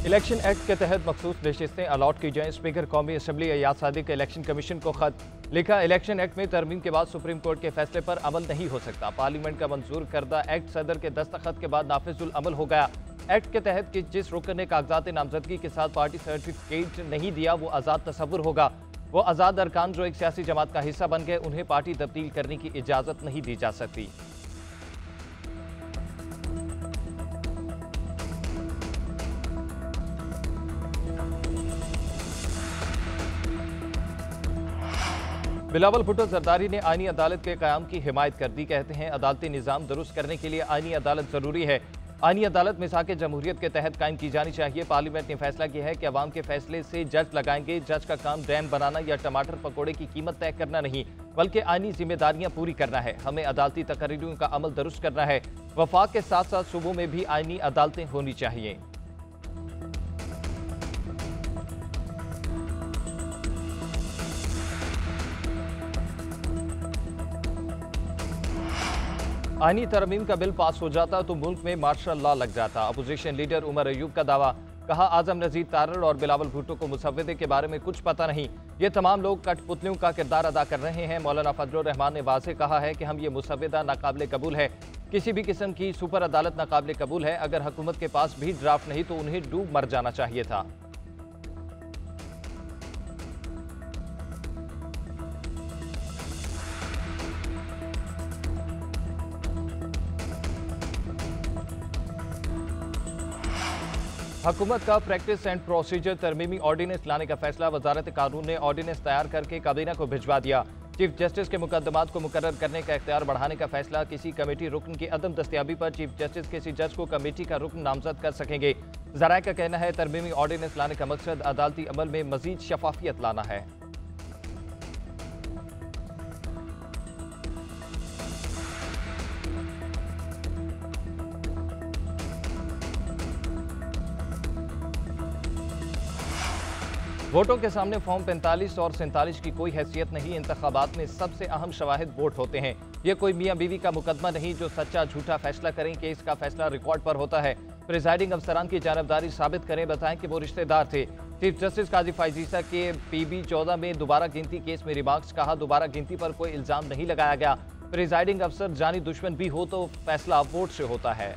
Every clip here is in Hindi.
इलेक्शन एक्ट के तहत मखसूस नशिस्तें अलॉट की जाएं। स्पीकर कौमी assembly Ayaz Sadiq election commission को खत लिखा। इलेक्शन एक्ट में तरमीम के बाद सुप्रीम कोर्ट के फैसले पर अमल नहीं हो सकता। पार्लियामेंट का मंजूर करदा एक्ट सदर के दस्तखत के बाद नाफिजुल अमल हो गया। एक्ट के तहत कि जिस रुकन ने कागजात नामजदगी के साथ पार्टी सर्टिफिकेट नहीं दिया वो आज़ाद तस्वुर होगा। वो आज़ाद अरकान जो एक सियासी जमात का हिस्सा बन गए उन्हें पार्टी तब्दील करने की इजाज़त नहीं दी जा सकती। बिलावल भुट्टो जरदारी ने आईनी अदालत के क़याम की हिमायत कर दी। कहते हैं अदालती निज़ाम दुरुस्त करने के लिए आईनी अदालत ज़रूरी है। आईनी अदालत मिसाक जमहूरियत के तहत कायम की जानी चाहिए। पार्लियामेंट ने फैसला किया है कि अवाम के फैसले से जज लगाएंगे। जज का काम डैम बनाना या टमाटर पकौड़े की कीमत तय करना नहीं बल्कि आईनी जिम्मेदारियां पूरी करना है। हमें अदालती तकरीरों का अमल दुरुस्त करना है। वफाक के साथ साथ सूबों में भी आईनी अदालतें होनी चाहिए। आईनी तरमीम का बिल पास हो जाता तो मुल्क में मार्शल लॉ लग जाता। अपोजिशन लीडर उमर अयूब का दावा। कहा आजम नजीर तारड़ और बिलावल भुट्टो को मुसव्वदे के बारे में कुछ पता नहीं। ये तमाम लोग कठपुतलियों का किरदार अदा कर रहे हैं। मौलाना फजलुर रहमान ने वाज़ेह कहा है कि हम ये मुसव्वदा नाकाबिल कबूल है। किसी भी किस्म की सुपर अदालत नाकाबिल कबूल है। अगर हुकूमत के पास भी ड्राफ्ट नहीं तो उन्हें डूब मर जाना चाहिए था। हुकूमत का प्रैक्टिस एंड प्रोसीजर तरमीमी ऑर्डिनेंस लाने का फैसला। वजारत कानून ने ऑर्डिनेंस तैयार करके काबीना को भिजवा दिया। चीफ जस्टिस के मुकदमात को मुकर्रर करने का इख्तियार बढ़ाने का फैसला। किसी कमेटी रुकन की अदम दस्तियाबी पर चीफ जस्टिस किसी जज को कमेटी का रुकन नामजद कर सकेंगे। ज़राए का कहना है तरमीमी ऑर्डिनेंस लाने का मकसद अदालती अमल में मजीद शफाफियत लाना है। वोटों के सामने फॉर्म 45 और 47 की कोई हैसियत नहीं। इंतखाबात में सबसे अहम शवाहिद वोट होते हैं। ये कोई मियाँ बीवी का मुकदमा नहीं जो सच्चा झूठा फैसला करें कि इसका फैसला रिकॉर्ड पर होता है। प्रिजाइडिंग अफसरान की जानबदारी साबित करें, बताएं कि वो रिश्तेदार थे। चीफ जस्टिस काजी फायजीसा के PB 14 में दोबारा गिनती केस में रिमार्क्स। कहा दोबारा गिनती पर कोई इल्जाम नहीं लगाया गया। प्रिजाइडिंग अफसर जानी दुश्मन भी हो तो फैसला वोट से होता है।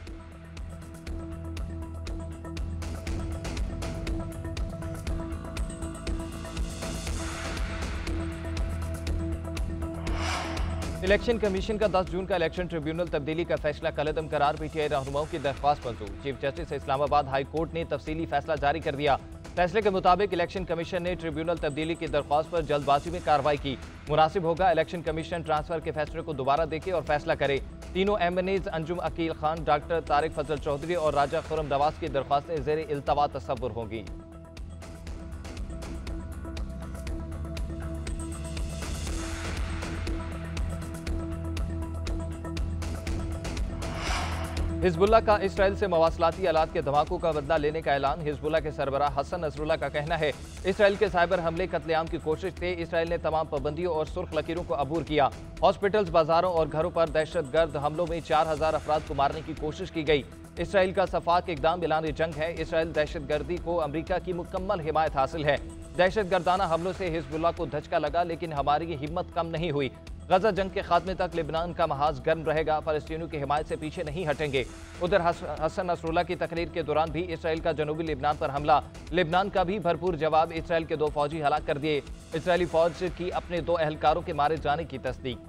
इलेक्शन कमीशन का 10 जून का इलेक्शन ट्रिब्यूनल तब्दीली का फैसला कलअदम करार। PTI रहनुमाओं की दरख्वास्त मंजूर। Chief justice Islamabad high court ने तफसीली फैसला जारी कर दिया। फैसले के मुताबिक इलेक्शन कमीशन ने ट्रिब्यूनल तब्दीली की दरख्वास्त पर जल्दबाजी में कार्रवाई की। मुनासिब होगा इलेक्शन कमीशन ट्रांसफर के फैसले को दोबारा देखे और फैसला करे। तीनों MNAs अंजुम अकील खान, डॉक्टर तारिक फजल चौधरी और राजा खुर्रम नवाज की दरख्वास्तें ज़ेर इल्तवा तसव्वुर होंगी। हिजबुल्लाह का इसराइल से मवासलाती आलात के धमाकों का बदला लेने का ऐलान। हिजबुल्लाह के सरबराह हसन नसरुल्लाह का कहना है इसराइल के साइबर हमले कत्लेआम की कोशिश थे। इसराइल ने तमाम पाबंदियों और सुर्ख लकीरों को अबूर किया। हॉस्पिटल्स, बाजारों और घरों पर दहशतगर्द हमलों में 4000 अफराद को मारने की कोशिश की गई। इसराइल का सफाक इकदाम ऐलान जंग है। इसराइल दहशतगर्दी को अमरीका की मुकम्मल हिमायत हासिल है। दहशतगर्दाना हमलों से हिजबुल्लाह को धचका लगा लेकिन हमारी हिम्मत कम नहीं हुई। गजा जंग के खात्मे तक लेबनान का महाज गर्म रहेगा। फलस्तीनियों की हिमायत से पीछे नहीं हटेंगे। उधर हसन नसरुल्लाह की तकरीर के दौरान भी इसराइल का जनूबी लेबनान पर हमला। लेबनान का भी भरपूर जवाब। इसराइल के 2 फौजी हलाक कर दिए। इसराइली फौज की अपने 2 एहलकारों के मारे जाने की तस्दीक।